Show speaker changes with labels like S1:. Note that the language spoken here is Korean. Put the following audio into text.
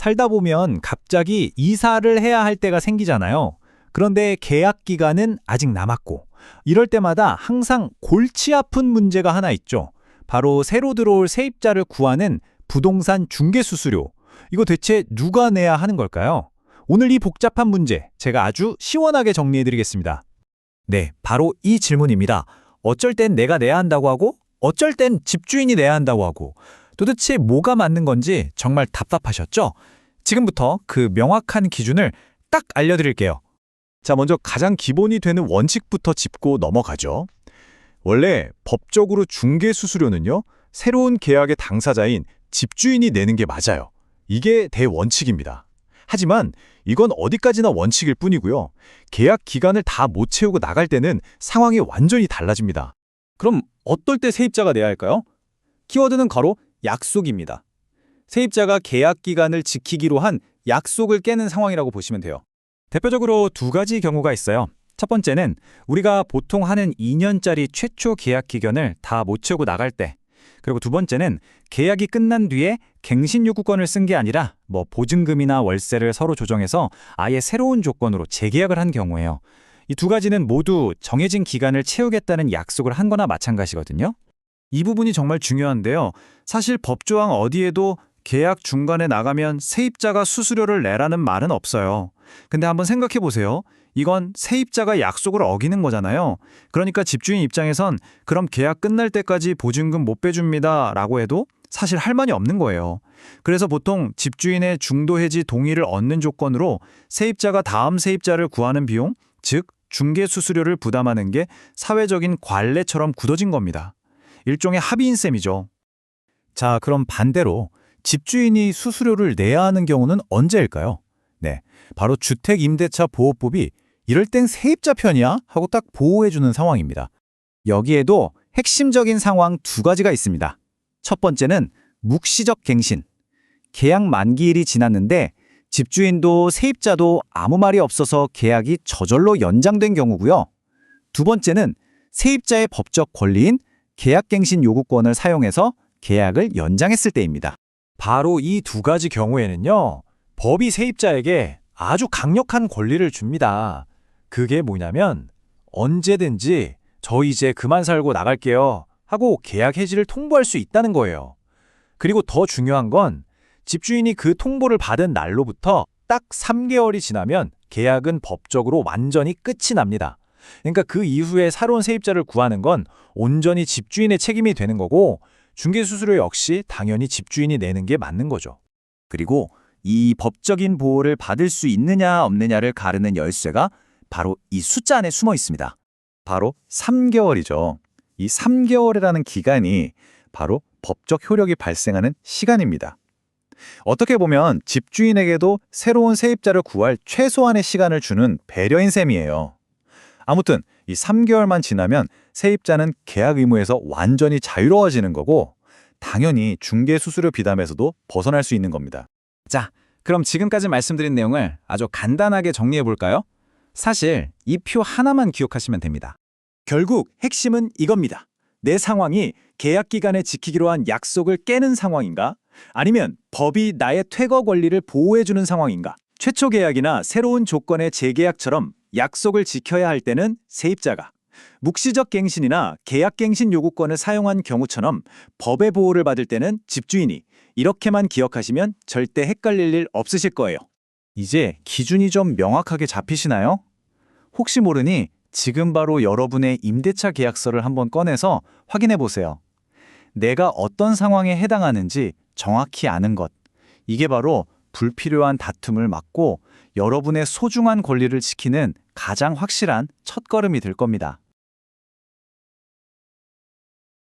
S1: 살다 보면 갑자기 이사를 해야 할 때가 생기잖아요. 그런데 계약 기간은 아직 남았고, 이럴 때마다 항상 골치 아픈 문제가 하나 있죠. 바로 새로 들어올 세입자를 구하는 부동산 중개 수수료. 이거 대체 누가 내야 하는 걸까요? 오늘 이 복잡한 문제 제가 아주 시원하게 정리해드리겠습니다. 네, 바로 이 질문입니다. 어쩔 땐 내가 내야 한다고 하고, 어쩔 땐 집주인이 내야 한다고 하고, 도대체 뭐가 맞는 건지 정말 답답하셨죠? 지금부터 그 명확한 기준을 딱 알려드릴게요.
S2: 자, 먼저 가장 기본이 되는 원칙부터 짚고 넘어가죠. 원래 법적으로 중개 수수료는요, 새로운 계약의 당사자인 집주인이 내는 게 맞아요. 이게 대원칙입니다. 하지만 이건 어디까지나 원칙일 뿐이고요. 계약 기간을 다 못 채우고 나갈 때는 상황이 완전히 달라집니다.
S3: 그럼 어떨 때 세입자가 내야 할까요? 키워드는 가로 약속입니다. 세입자가 계약 기간을 지키기로 한 약속을 깨는 상황이라고 보시면 돼요.
S1: 대표적으로 두 가지 경우가 있어요. 첫 번째는 우리가 보통 하는 2년짜리 최초 계약 기간을 다 못 채우고 나갈 때, 그리고 두 번째는 계약이 끝난 뒤에 갱신 요구권을 쓴 게 아니라 보증금이나 월세를 서로 조정해서 아예 새로운 조건으로 재계약을 한 경우예요. 이 두 가지는 모두 정해진 기간을 채우겠다는 약속을 한 거나 마찬가지거든요.
S3: 이 부분이 정말 중요한데요. 사실 법조항 어디에도 계약 중간에 나가면 세입자가 수수료를 내라는 말은 없어요. 근데 한번 생각해 보세요. 이건 세입자가 약속을 어기는 거잖아요. 그러니까 집주인 입장에선 그럼 계약 끝날 때까지 보증금 못 빼줍니다 라고 해도 사실 할 말이 없는 거예요. 그래서 보통 집주인의 중도 해지 동의를 얻는 조건으로 세입자가 다음 세입자를 구하는 비용, 즉 중개 수수료를 부담하는 게 사회적인 관례처럼 굳어진 겁니다. 일종의 합의인 셈이죠.
S1: 자, 그럼 반대로 집주인이 수수료를 내야 하는 경우는 언제일까요? 네, 바로 주택임대차 보호법이 이럴 땐 세입자 편이야? 하고 딱 보호해주는 상황입니다. 여기에도 핵심적인 상황 두 가지가 있습니다. 첫 번째는 묵시적 갱신. 계약 만기일이 지났는데 집주인도 세입자도 아무 말이 없어서 계약이 저절로 연장된 경우고요. 두 번째는 세입자의 법적 권리인 계약갱신 요구권을 사용해서 계약을 연장했을 때입니다. 바로 이 두 가지 경우에는요, 법이 세입자에게 아주 강력한 권리를 줍니다. 그게 뭐냐면 언제든지 저 이제 그만 살고 나갈게요 하고 계약 해지를 통보할 수 있다는 거예요. 그리고 더 중요한 건 집주인이 그 통보를 받은 날로부터 딱 3개월이 지나면 계약은 법적으로 완전히 끝이 납니다. 그러니까 그 이후에 새로운 세입자를 구하는 건 온전히 집주인의 책임이 되는 거고, 중개수수료 역시 당연히 집주인이 내는 게 맞는 거죠.
S4: 그리고 이 법적인 보호를 받을 수 있느냐 없느냐를 가르는 열쇠가 바로 이 숫자 안에 숨어 있습니다. 바로 3개월이죠. 이 3개월이라는 기간이 바로 법적 효력이 발생하는 시간입니다. 어떻게 보면 집주인에게도 새로운 세입자를 구할 최소한의 시간을 주는 배려인 셈이에요. 아무튼 이 3개월만 지나면 세입자는 계약 의무에서 완전히 자유로워지는 거고, 당연히 중개 수수료 비담에서도 벗어날 수 있는 겁니다.
S3: 자, 그럼 지금까지 말씀드린 내용을 아주 간단하게 정리해 볼까요? 사실 이 표 하나만 기억하시면 됩니다.
S1: 결국 핵심은 이겁니다. 내 상황이 계약 기간에 지키기로 한 약속을 깨는 상황인가? 아니면 법이 나의 퇴거 권리를 보호해주는 상황인가? 최초 계약이나 새로운 조건의 재계약처럼 약속을 지켜야 할 때는 세입자가, 묵시적 갱신이나 계약갱신 요구권을 사용한 경우처럼 법의 보호를 받을 때는 집주인이, 이렇게만 기억하시면 절대 헷갈릴 일 없으실 거예요.
S4: 이제 기준이 좀 명확하게 잡히시나요? 혹시 모르니 지금 바로 여러분의 임대차 계약서를 한번 꺼내서 확인해 보세요. 내가 어떤 상황에 해당하는지 정확히 아는 것. 이게 바로 불필요한 다툼을 막고 여러분의 소중한 권리를 지키는 가장 확실한 첫걸음이 될 겁니다.